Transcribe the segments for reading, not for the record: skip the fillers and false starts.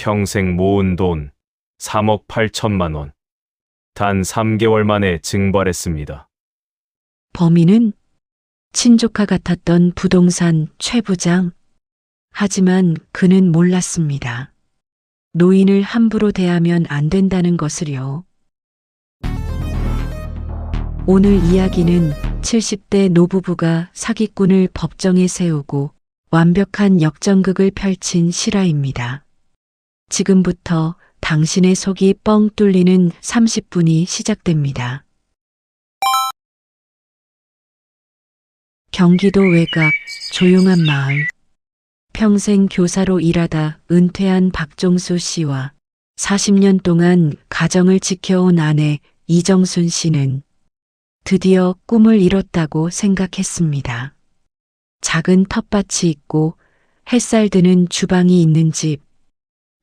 평생 모은 돈 3억 8천만 원. 단 3개월 만에 증발했습니다. 범인은 친조카 같았던 부동산 최 부장. 하지만 그는 몰랐습니다. 노인을 함부로 대하면 안 된다는 것을요. 오늘 이야기는 70대 노부부가 사기꾼을 법정에 세우고 완벽한 역전극을 펼친 실화입니다. 지금부터 당신의 속이 뻥 뚫리는 30분이 시작됩니다. 경기도 외곽 조용한 마을. 평생 교사로 일하다 은퇴한 박종수 씨와 40년 동안 가정을 지켜온 아내 이정순 씨는 드디어 꿈을 이뤘다고 생각했습니다. 작은 텃밭이 있고 햇살 드는 주방이 있는 집.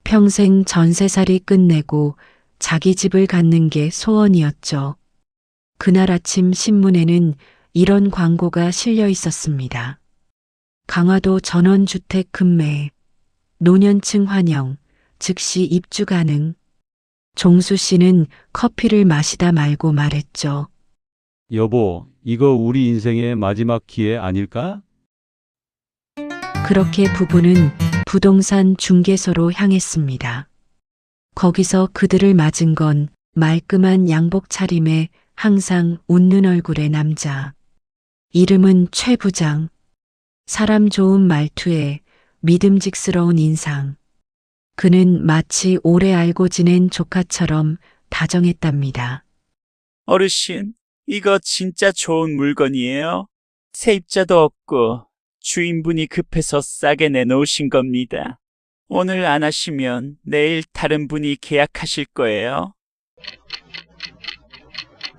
평생 전세살이 끝내고 자기 집을 갖는 게 소원이었죠. 그날 아침 신문에는 이런 광고가 실려 있었습니다. 강화도 전원주택 급매, 노년층 환영, 즉시 입주 가능. 종수 씨는 커피를 마시다 말고 말했죠. 여보, 이거 우리 인생의 마지막 기회 아닐까? 그렇게 부부는 부동산 중개소로 향했습니다. 거기서 그들을 맞은 건 말끔한 양복 차림에 항상 웃는 얼굴의 남자. 이름은 최 부장. 사람 좋은 말투에 믿음직스러운 인상. 그는 마치 오래 알고 지낸 조카처럼 다정했답니다. 어르신, 이거 진짜 좋은 물건이에요. 세입자도 없고 주인분이 급해서 싸게 내놓으신 겁니다. 오늘 안 하시면 내일 다른 분이 계약하실 거예요.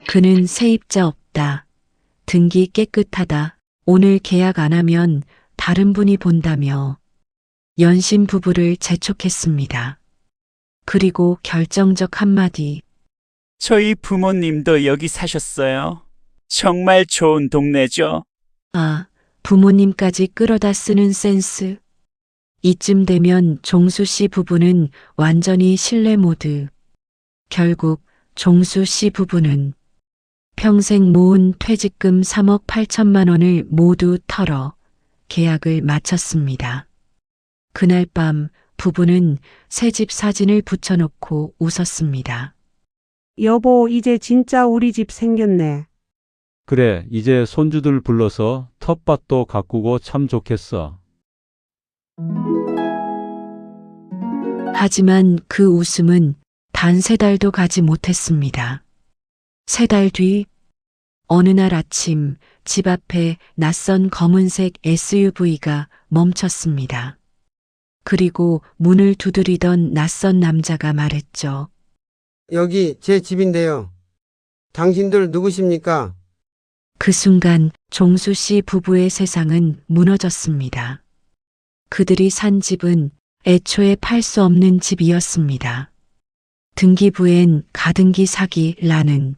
그는 세입자 없다. 등기 깨끗하다. 오늘 계약 안 하면 다른 분이 본다며 연신 부부를 재촉했습니다. 그리고 결정적 한마디. 저희 부모님도 여기 사셨어요. 정말 좋은 동네죠. 아, 부모님까지 끌어다 쓰는 센스. 이쯤 되면 종수 씨 부부는 완전히 신뢰 모드. 결국 종수 씨 부부는 평생 모은 퇴직금 3억 8천만 원을 모두 털어 계약을 마쳤습니다. 그날 밤 부부는 새집 사진을 붙여놓고 웃었습니다. 여보, 이제 진짜 우리 집 생겼네. 그래, 이제 손주들 불러서 텃밭도 가꾸고 참 좋겠어. 하지만 그 웃음은 단 3달도 가지 못했습니다. 3달 뒤, 어느 날 아침 집 앞에 낯선 검은색 SUV가 멈췄습니다. 그리고 문을 두드리던 낯선 남자가 말했죠. 여기 제 집인데요. 당신들 누구십니까? 그 순간 종수 씨 부부의 세상은 무너졌습니다. 그들이 산 집은 애초에 팔 수 없는 집이었습니다. 등기부엔 가등기 사기라는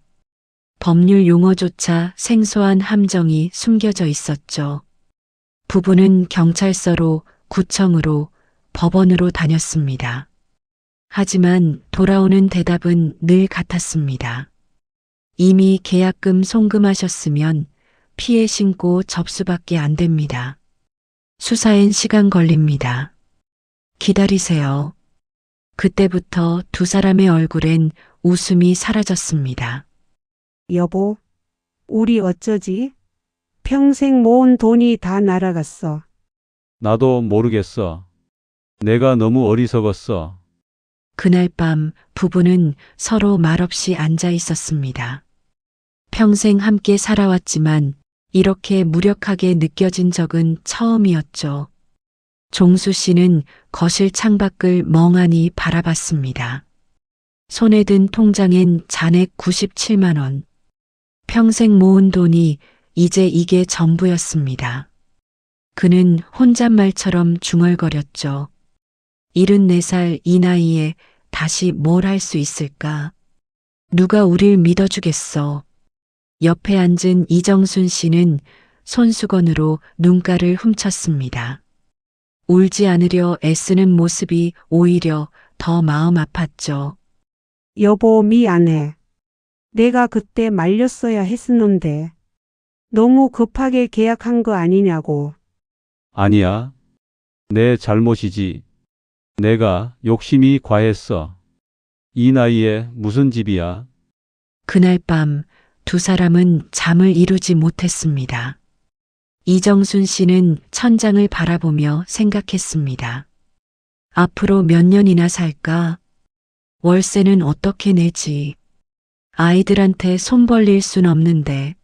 법률 용어조차 생소한 함정이 숨겨져 있었죠. 부부는 경찰서로, 구청으로, 법원으로 다녔습니다. 하지만 돌아오는 대답은 늘 같았습니다. 이미 계약금 송금하셨으면 피해 신고 접수밖에 안 됩니다. 수사엔 시간 걸립니다. 기다리세요. 그때부터 두 사람의 얼굴엔 웃음이 사라졌습니다. 여보, 우리 어쩌지? 평생 모은 돈이 다 날아갔어. 나도 모르겠어. 내가 너무 어리석었어. 그날 밤 부부는 서로 말없이 앉아 있었습니다. 평생 함께 살아왔지만 이렇게 무력하게 느껴진 적은 처음이었죠. 종수 씨는 거실 창밖을 멍하니 바라봤습니다. 손에 든 통장엔 잔액 97만 원. 평생 모은 돈이 이제 이게 전부였습니다. 그는 혼잣말처럼 중얼거렸죠. 74살 이 나이에 다시 뭘 할 수 있을까? 누가 우릴 믿어주겠어? 옆에 앉은 이정순 씨는 손수건으로 눈가를 훔쳤습니다. 울지 않으려 애쓰는 모습이 오히려 더 마음 아팠죠. 여보, 미안해. 내가 그때 말렸어야 했었는데. 너무 급하게 계약한 거 아니냐고. 아니야. 내 잘못이지. 내가 욕심이 과했어. 이 나이에 무슨 집이야? 그날 밤 두 사람은 잠을 이루지 못했습니다. 이정순 씨는 천장을 바라보며 생각했습니다. 앞으로 몇 년이나 살까? 월세는 어떻게 내지? 아이들한테 손 벌릴 순 없는데.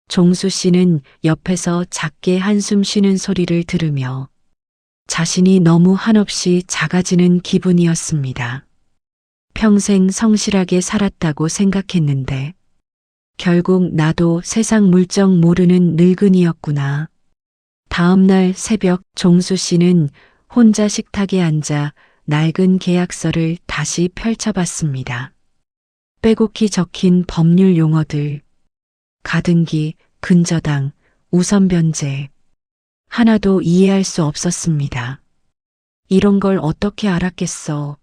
종수 씨는 옆에서 작게 한숨 쉬는 소리를 들으며 자신이 너무 한없이 작아지는 기분이었습니다. 평생 성실하게 살았다고 생각했는데 결국 나도 세상 물정 모르는 늙은이였구나. 다음 날 새벽 종수 씨는 혼자 식탁에 앉아 낡은 계약서를 다시 펼쳐봤습니다. 빼곡히 적힌 법률 용어들, 가등기, 근저당, 우선변제. 하나도 이해할 수 없었습니다. 이런 걸 어떻게 알았겠어.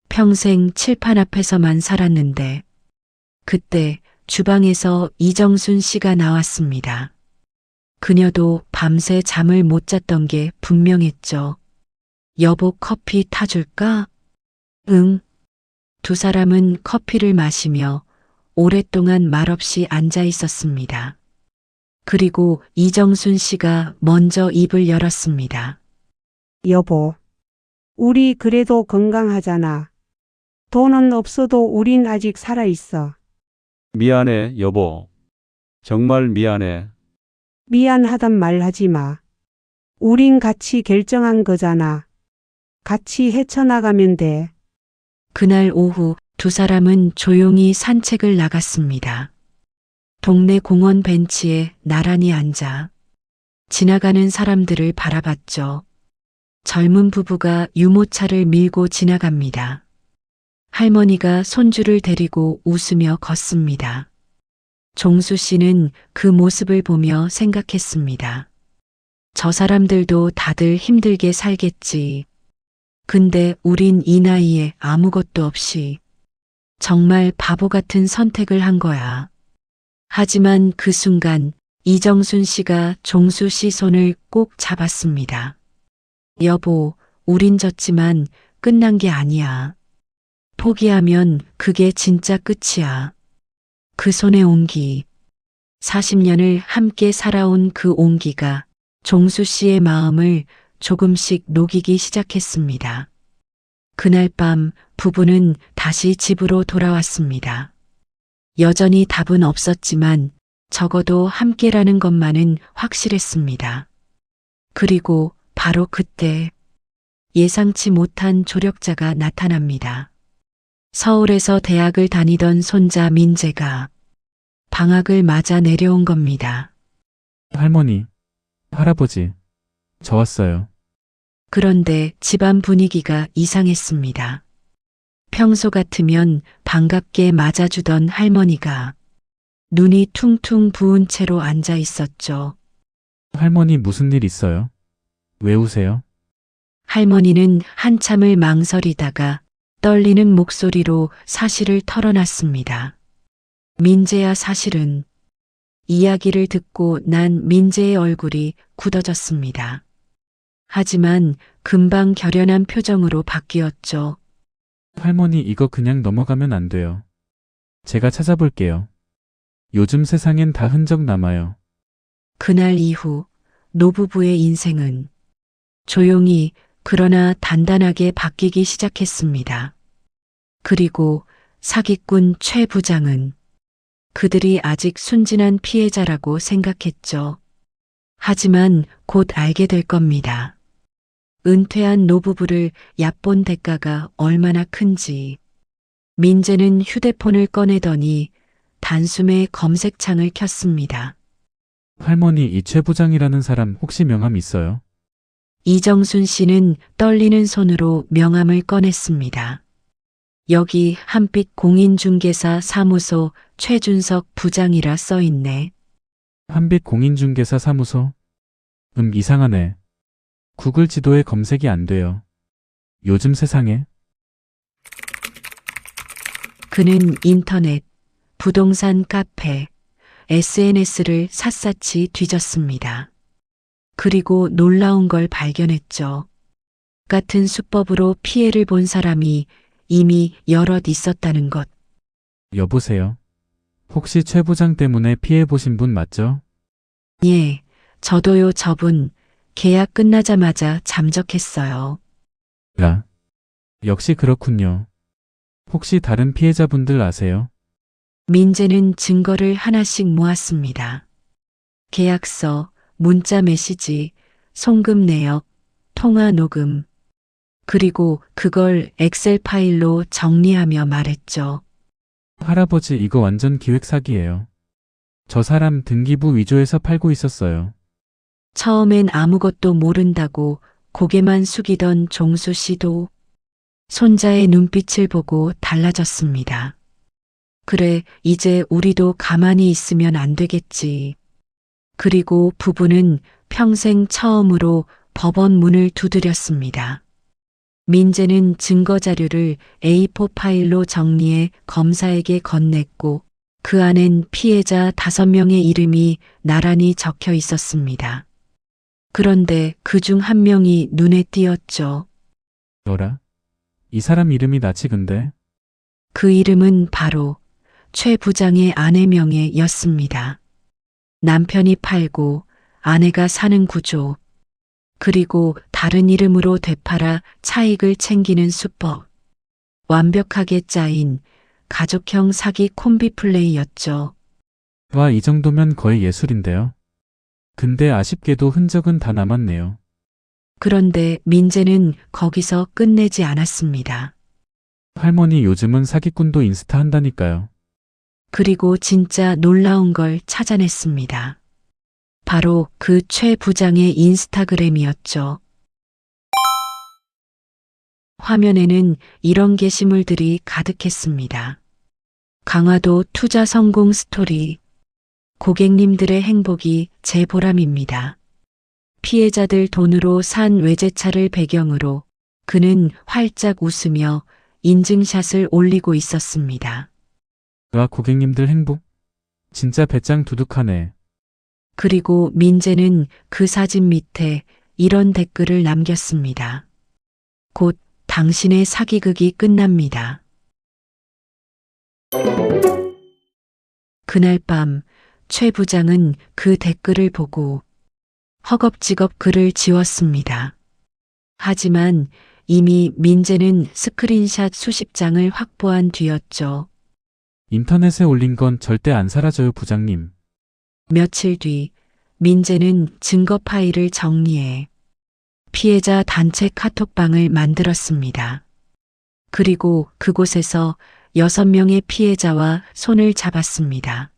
평생 칠판 앞에서만 살았는데. 그때 주방에서 이정순 씨가 나왔습니다. 그녀도 밤새 잠을 못 잤던 게 분명했죠. 여보, 커피 타줄까? 응. 두 사람은 커피를 마시며 오랫동안 말없이 앉아 있었습니다. 그리고 이정순 씨가 먼저 입을 열었습니다. 여보, 우리 그래도 건강하잖아. 돈은 없어도 우린 아직 살아있어. 미안해, 여보. 정말 미안해. 미안하단 말 하지 마. 우린 같이 결정한 거잖아. 같이 헤쳐나가면 돼. 그날 오후 두 사람은 조용히 산책을 나갔습니다. 동네 공원 벤치에 나란히 앉아 지나가는 사람들을 바라봤죠. 젊은 부부가 유모차를 밀고 지나갑니다. 할머니가 손주를 데리고 웃으며 걷습니다. 종수 씨는 그 모습을 보며 생각했습니다. 저 사람들도 다들 힘들게 살겠지. 근데 우린 이 나이에 아무것도 없이 정말 바보 같은 선택을 한 거야. 하지만 그 순간 이정순 씨가 종수 씨 손을 꼭 잡았습니다. 여보, 우린 졌지만 끝난 게 아니야. 포기하면 그게 진짜 끝이야. 그 손의 온기, 40년을 함께 살아온 그 온기가 종수 씨의 마음을 조금씩 녹이기 시작했습니다. 그날 밤 부부는 다시 집으로 돌아왔습니다. 여전히 답은 없었지만 적어도 함께라는 것만은 확실했습니다. 그리고 바로 그때 예상치 못한 조력자가 나타납니다. 서울에서 대학을 다니던 손자 민재가 방학을 맞아 내려온 겁니다. 할머니, 할아버지, 저 왔어요. 그런데 집안 분위기가 이상했습니다. 평소 같으면 반갑게 맞아주던 할머니가 눈이 퉁퉁 부은 채로 앉아 있었죠. 할머니 무슨 일 있어요? 왜 우세요? 할머니는 한참을 망설이다가 떨리는 목소리로 사실을 털어놨습니다. 민재야, 사실은. 이야기를 듣고 난 민재의 얼굴이 굳어졌습니다. 하지만 금방 결연한 표정으로 바뀌었죠. 할머니 이거 그냥 넘어가면 안 돼요. 제가 찾아볼게요. 요즘 세상엔 다 흔적 남아요. 그날 이후 노부부의 인생은 조용히 그러나 단단하게 바뀌기 시작했습니다. 그리고 사기꾼 최 부장은 그들이 아직 순진한 피해자라고 생각했죠. 하지만 곧 알게 될 겁니다. 은퇴한 노부부를 얕본 대가가 얼마나 큰지. 민재는 휴대폰을 꺼내더니 단숨에 검색창을 켰습니다. 할머니 이 최 부장이라는 사람 혹시 명함 있어요? 이정순 씨는 떨리는 손으로 명함을 꺼냈습니다. 여기 한빛 공인중개사 사무소 최준석 부장이라 써있네. 한빛 공인중개사 사무소? 이상하네. 구글 지도에 검색이 안 돼요. 요즘 세상에 그는 인터넷, 부동산 카페, SNS를 샅샅이 뒤졌습니다. 그리고 놀라운 걸 발견했죠. 같은 수법으로 피해를 본 사람이 이미 여럿 있었다는 것. 여보세요? 혹시 최 부장 때문에 피해 보신 분 맞죠? 예, 저도요. 저분 계약 끝나자마자 잠적했어요. 라. 역시 그렇군요. 혹시 다른 피해자분들 아세요? 민재는 증거를 하나씩 모았습니다. 계약서, 문자 메시지, 송금 내역, 통화 녹음. 그리고 그걸 엑셀 파일로 정리하며 말했죠. 할아버지 이거 완전 기획 사기예요. 저 사람 등기부 위조해서 팔고 있었어요. 처음엔 아무것도 모른다고 고개만 숙이던 종수 씨도 손자의 눈빛을 보고 달라졌습니다. 그래, 이제 우리도 가만히 있으면 안 되겠지. 그리고 부부는 평생 처음으로 법원 문을 두드렸습니다. 민재는 증거 자료를 A4 파일로 정리해 검사에게 건넸고 그 안엔 피해자 5명의 이름이 나란히 적혀 있었습니다. 그런데 그중 한 명이 눈에 띄었죠. 어라? 이 사람 이름이 나치 근데? 그 이름은 바로 최 부장의 아내 명예였습니다. 남편이 팔고 아내가 사는 구조, 그리고 다른 이름으로 되팔아 차익을 챙기는 수법. 완벽하게 짜인 가족형 사기 콤비 플레이였죠. 와, 이 정도면 거의 예술인데요. 근데 아쉽게도 흔적은 다 남았네요. 그런데 민재는 거기서 끝내지 않았습니다. 할머니 요즘은 사기꾼도 인스타 한다니까요. 그리고 진짜 놀라운 걸 찾아냈습니다. 바로 그 최 부장의 인스타그램이었죠. 화면에는 이런 게시물들이 가득했습니다. 강화도 투자 성공 스토리. 고객님들의 행복이 제 보람입니다. 피해자들 돈으로 산 외제차를 배경으로 그는 활짝 웃으며 인증샷을 올리고 있었습니다. 와, 고객님들 행복? 진짜 배짱 두둑하네. 그리고 민재는 그 사진 밑에 이런 댓글을 남겼습니다. 곧 당신의 사기극이 끝납니다. 그날 밤 최 부장은 그 댓글을 보고 허겁지겁 글을 지웠습니다. 하지만 이미 민재는 스크린샷 수십 장을 확보한 뒤였죠. 인터넷에 올린 건 절대 안 사라져요, 부장님. 며칠 뒤 민재는 증거 파일을 정리해 피해자 단체 카톡방을 만들었습니다. 그리고 그곳에서 6명의 피해자와 손을 잡았습니다.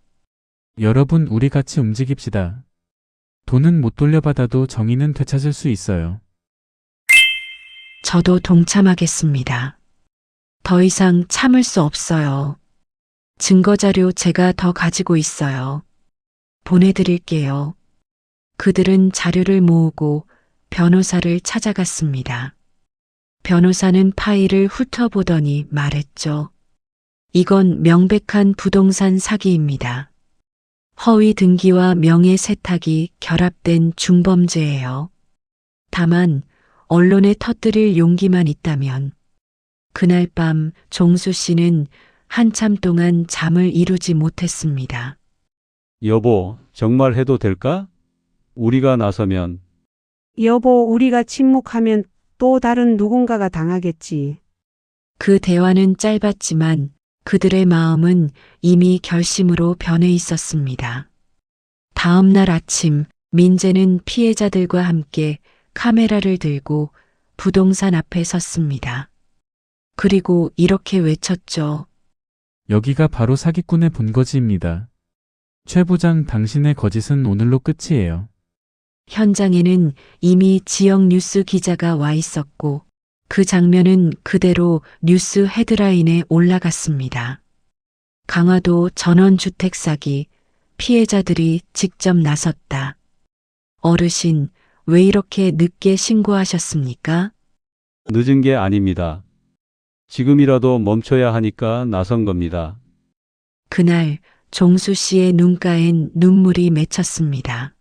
여러분, 우리 같이 움직입시다. 돈은 못 돌려받아도 정의는 되찾을 수 있어요. 저도 동참하겠습니다. 더 이상 참을 수 없어요. 증거자료 제가 더 가지고 있어요. 보내드릴게요. 그들은 자료를 모으고 변호사를 찾아갔습니다. 변호사는 파일을 훑어보더니 말했죠. 이건 명백한 부동산 사기입니다. 허위 등기와 명예 세탁이 결합된 중범죄예요. 다만 언론에 터뜨릴 용기만 있다면. 그날 밤 종수 씨는 한참 동안 잠을 이루지 못했습니다. 여보, 정말 해도 될까? 우리가 나서면 여보, 우리가 침묵하면 또 다른 누군가가 당하겠지. 그 대화는 짧았지만 그들의 마음은 이미 결심으로 변해 있었습니다. 다음 날 아침 민재는 피해자들과 함께 카메라를 들고 부동산 앞에 섰습니다. 그리고 이렇게 외쳤죠. 여기가 바로 사기꾼의 본거지입니다. 최 부장, 당신의 거짓은 오늘로 끝이에요. 현장에는 이미 지역 뉴스 기자가 와 있었고 그 장면은 그대로 뉴스 헤드라인에 올라갔습니다. 강화도 전원주택 사기, 피해자들이 직접 나섰다. 어르신, 왜 이렇게 늦게 신고하셨습니까? 늦은 게 아닙니다. 지금이라도 멈춰야 하니까 나선 겁니다. 그날 종수 씨의 눈가엔 눈물이 맺혔습니다.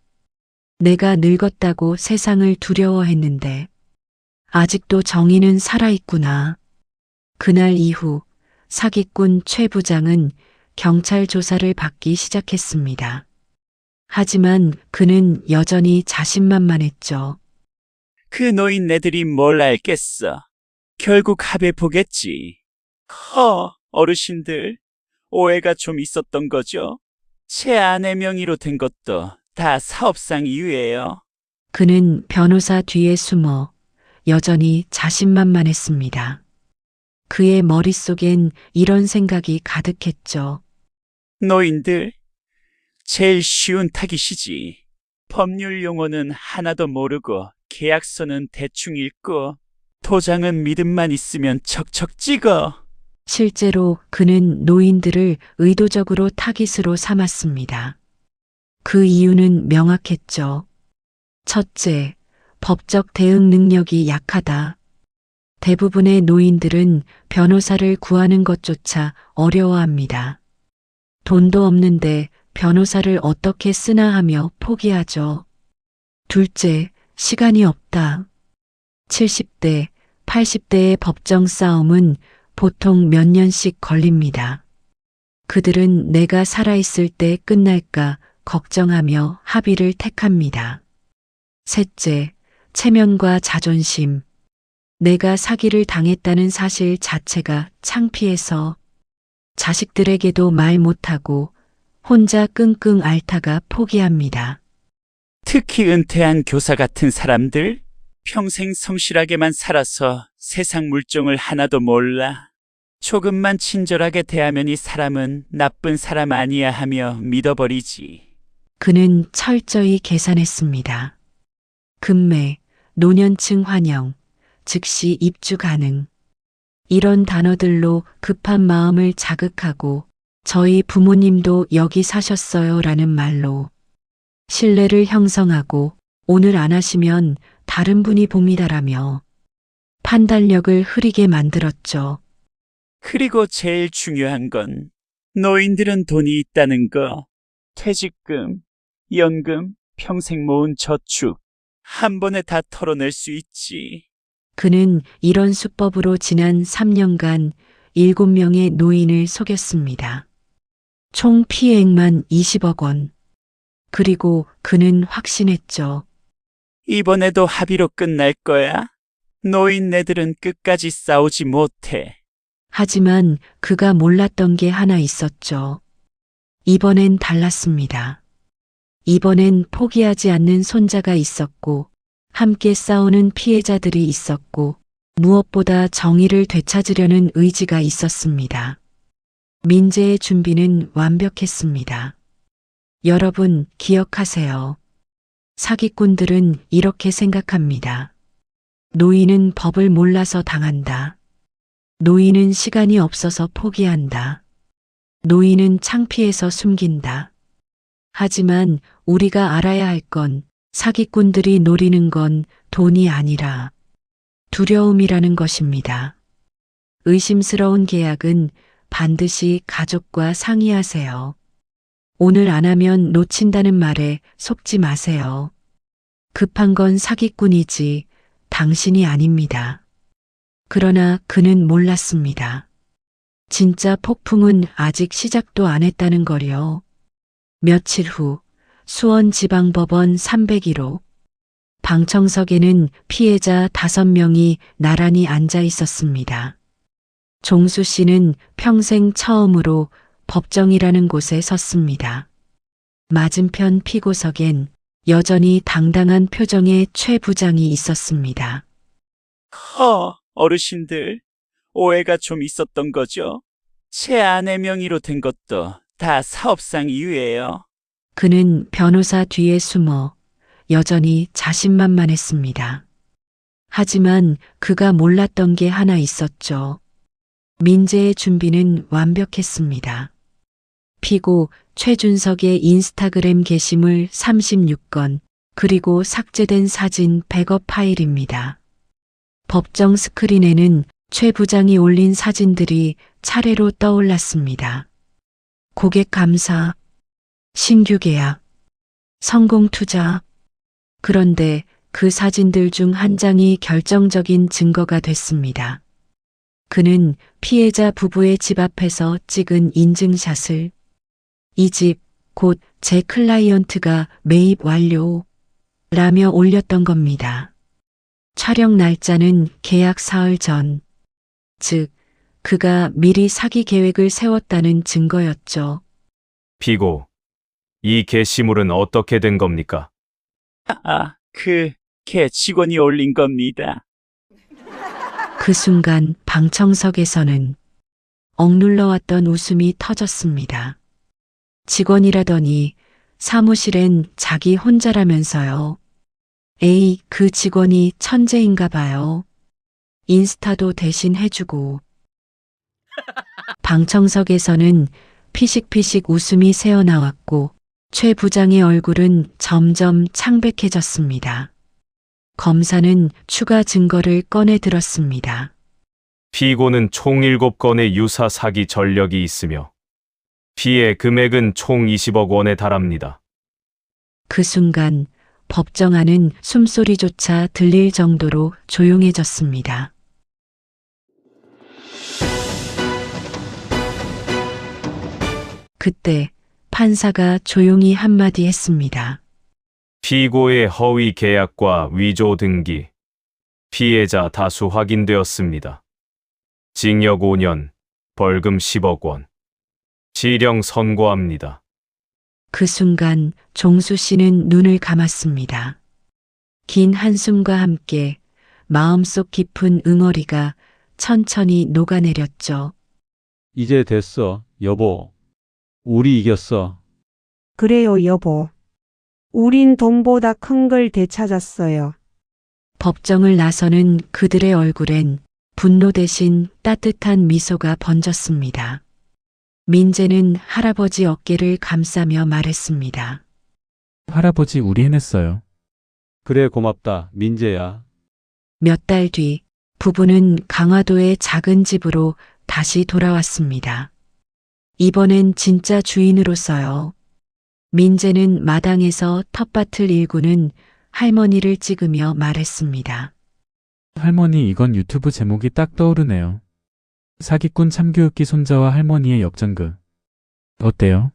내가 늙었다고 세상을 두려워했는데 아직도 정의는 살아있구나. 그날 이후 사기꾼 최 부장은 경찰 조사를 받기 시작했습니다. 하지만 그는 여전히 자신만만했죠. 그 노인네들이 뭘 알겠어. 결국 합의 보겠지. 어르신들, 오해가 좀 있었던 거죠? 제 아내 명의로 된 것도 다 사업상 이유예요. 그는 변호사 뒤에 숨어 여전히 자신만만했습니다. 그의 머릿속엔 이런 생각이 가득했죠. 노인들, 제일 쉬운 타깃이지. 법률 용어는 하나도 모르고 계약서는 대충 읽고 도장은 믿음만 있으면 척척 찍어. 실제로 그는 노인들을 의도적으로 타깃으로 삼았습니다. 그 이유는 명확했죠. 첫째, 법적 대응 능력이 약하다. 대부분의 노인들은 변호사를 구하는 것조차 어려워합니다. 돈도 없는데 변호사를 어떻게 쓰나 하며 포기하죠. 둘째, 시간이 없다. 70대, 80대의 법정 싸움은 보통 몇 년씩 걸립니다. 그들은 내가 살아있을 때 끝날까 걱정하며 합의를 택합니다. 셋째, 체면과 자존심. 내가 사기를 당했다는 사실 자체가 창피해서 자식들에게도 말 못하고 혼자 끙끙 앓다가 포기합니다. 특히 은퇴한 교사 같은 사람들, 평생 성실하게만 살아서 세상 물정을 하나도 몰라. 조금만 친절하게 대하면 이 사람은 나쁜 사람 아니야 하며 믿어버리지. 그는 철저히 계산했습니다. 금매, 노년층 환영, 즉시 입주 가능. 이런 단어들로 급한 마음을 자극하고 저희 부모님도 여기 사셨어요 라는 말로 신뢰를 형성하고 오늘 안 하시면 다른 분이 봅니다라며 판단력을 흐리게 만들었죠. 그리고 제일 중요한 건 노인들은 돈이 있다는 거. 퇴직금, 연금, 평생 모은 저축 한 번에 다 털어낼 수 있지. 그는 이런 수법으로 지난 3년간 7명의 노인을 속였습니다. 총 피해액만 20억 원. 그리고 그는 확신했죠. 이번에도 합의로 끝날 거야. 노인네들은 끝까지 싸우지 못해. 하지만 그가 몰랐던 게 하나 있었죠. 이번엔 달랐습니다. 이번엔 포기하지 않는 손자가 있었고 함께 싸우는 피해자들이 있었고 무엇보다 정의를 되찾으려는 의지가 있었습니다. 민재의 준비는 완벽했습니다. 여러분 기억하세요. 사기꾼들은 이렇게 생각합니다. 노인은 법을 몰라서 당한다. 노인은 시간이 없어서 포기한다. 노인은 창피해서 숨긴다. 하지만 우리가 알아야 할 건 사기꾼들이 노리는 건 돈이 아니라 두려움이라는 것입니다. 의심스러운 계약은 반드시 가족과 상의하세요. 오늘 안 하면 놓친다는 말에 속지 마세요. 급한 건 사기꾼이지 당신이 아닙니다. 그러나 그는 몰랐습니다. 진짜 폭풍은 아직 시작도 안 했다는 거요. 며칠 후 수원지방법원 301호 방청석에는 피해자 5명이 나란히 앉아 있었습니다. 종수 씨는 평생 처음으로 법정이라는 곳에 섰습니다. 맞은편 피고석엔 여전히 당당한 표정의 최 부장이 있었습니다. 어르신들, 오해가 좀 있었던 거죠? 제 아내 명의로 된 것도 다 사업상 이유예요. 그는 변호사 뒤에 숨어 여전히 자신만만했습니다. 하지만 그가 몰랐던 게 하나 있었죠. 민재의 준비는 완벽했습니다. 피고 최준석의 인스타그램 게시물 36건, 그리고 삭제된 사진 100업 파일입니다. 법정 스크린에는 최 부장이 올린 사진들이 차례로 떠올랐습니다. 고객 감사, 신규 계약, 성공 투자. 그런데 그 사진들 중 한 장이 결정적인 증거가 됐습니다. 그는 피해자 부부의 집 앞에서 찍은 인증샷을 이 집, 곧 제 클라이언트가 매입 완료 라며 올렸던 겁니다. 촬영 날짜는 계약 사흘 전, 즉, 그가 미리 사기 계획을 세웠다는 증거였죠. 피고, 이 게시물은 어떻게 된 겁니까? 걔 직원이 올린 겁니다. 그 순간 방청석에서는 억눌러왔던 웃음이 터졌습니다. 직원이라더니 사무실엔 자기 혼자라면서요. 에이, 그 직원이 천재인가 봐요. 인스타도 대신 해주고. 방청석에서는 피식피식 웃음이 새어나왔고 최 부장의 얼굴은 점점 창백해졌습니다. 검사는 추가 증거를 꺼내 들었습니다. 피고는 총 7건의 유사 사기 전력이 있으며 피해 금액은 총 20억 원에 달합니다. 그 순간 법정 안은 숨소리조차 들릴 정도로 조용해졌습니다. 그때 판사가 조용히 한마디 했습니다. 피고의 허위 계약과 위조 등기, 피해자 다수 확인되었습니다. 징역 5년, 벌금 10억 원. 실형 선고합니다. 그 순간 종수 씨는 눈을 감았습니다. 긴 한숨과 함께 마음속 깊은 응어리가 천천히 녹아내렸죠. 이제 됐어, 여보. 우리 이겼어. 그래요, 여보. 우린 돈보다 큰 걸 되찾았어요. 법정을 나서는 그들의 얼굴엔 분노 대신 따뜻한 미소가 번졌습니다. 민재는 할아버지 어깨를 감싸며 말했습니다. 할아버지, 우리 해냈어요. 그래, 고맙다, 민재야. 몇 달 뒤 부부는 강화도의 작은 집으로 다시 돌아왔습니다. 이번엔 진짜 주인으로서요. 민재는 마당에서 텃밭을 일구는 할머니를 찍으며 말했습니다. 할머니, 이건 유튜브 제목이 딱 떠오르네요. 사기꾼 참교육기 손자와 할머니의 역전극. 어때요?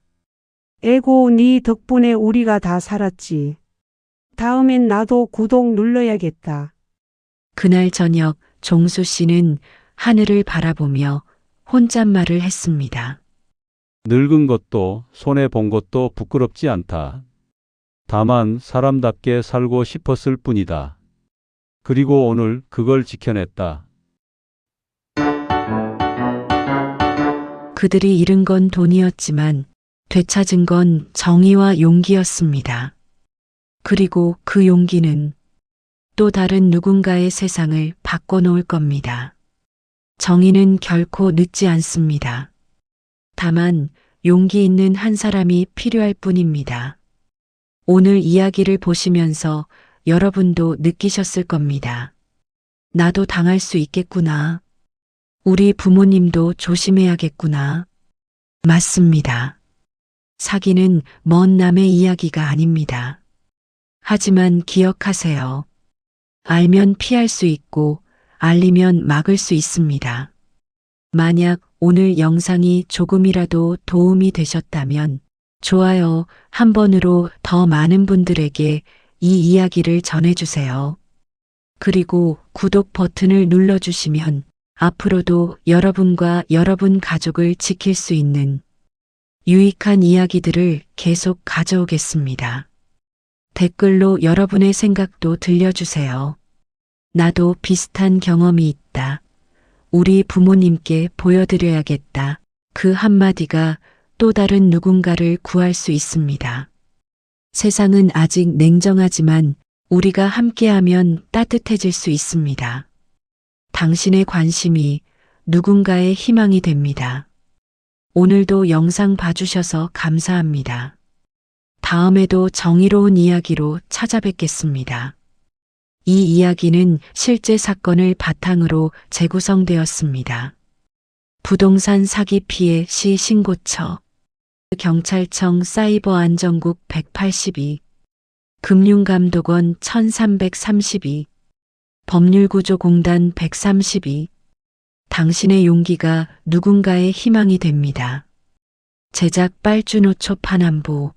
에고, 네 덕분에 우리가 다 살았지. 다음엔 나도 구독 눌러야겠다. 그날 저녁 종수 씨는 하늘을 바라보며 혼잣말을 했습니다. 늙은 것도 손해본 것도 부끄럽지 않다. 다만 사람답게 살고 싶었을 뿐이다. 그리고 오늘 그걸 지켜냈다. 그들이 잃은 건 돈이었지만 되찾은 건 정의와 용기였습니다. 그리고 그 용기는 또 다른 누군가의 세상을 바꿔놓을 겁니다. 정의는 결코 늦지 않습니다. 다만 용기 있는 한 사람이 필요할 뿐입니다. 오늘 이야기를 보시면서 여러분도 느끼셨을 겁니다. 나도 당할 수 있겠구나. 우리 부모님도 조심해야겠구나. 맞습니다. 사기는 먼 남의 이야기가 아닙니다. 하지만 기억하세요. 알면 피할 수 있고 알리면 막을 수 있습니다. 만약 오늘 영상이 조금이라도 도움이 되셨다면 좋아요 한 번으로 더 많은 분들에게 이 이야기를 전해주세요. 그리고 구독 버튼을 눌러주시면 앞으로도 여러분과 여러분 가족을 지킬 수 있는 유익한 이야기들을 계속 가져오겠습니다. 댓글로 여러분의 생각도 들려주세요. 나도 비슷한 경험이 있다. 우리 부모님께 보여드려야겠다. 그 한마디가 또 다른 누군가를 구할 수 있습니다. 세상은 아직 냉정하지만 우리가 함께하면 따뜻해질 수 있습니다. 당신의 관심이 누군가의 희망이 됩니다. 오늘도 영상 봐주셔서 감사합니다. 다음에도 정의로운 이야기로 찾아뵙겠습니다. 이 이야기는 실제 사건을 바탕으로 재구성되었습니다. 부동산 사기 피해 시 신고처, 경찰청 사이버안전국 182, 금융감독원 1332, 법률구조공단 132. 당신의 용기가 누군가의 희망이 됩니다. 제작 빨주노초 파남보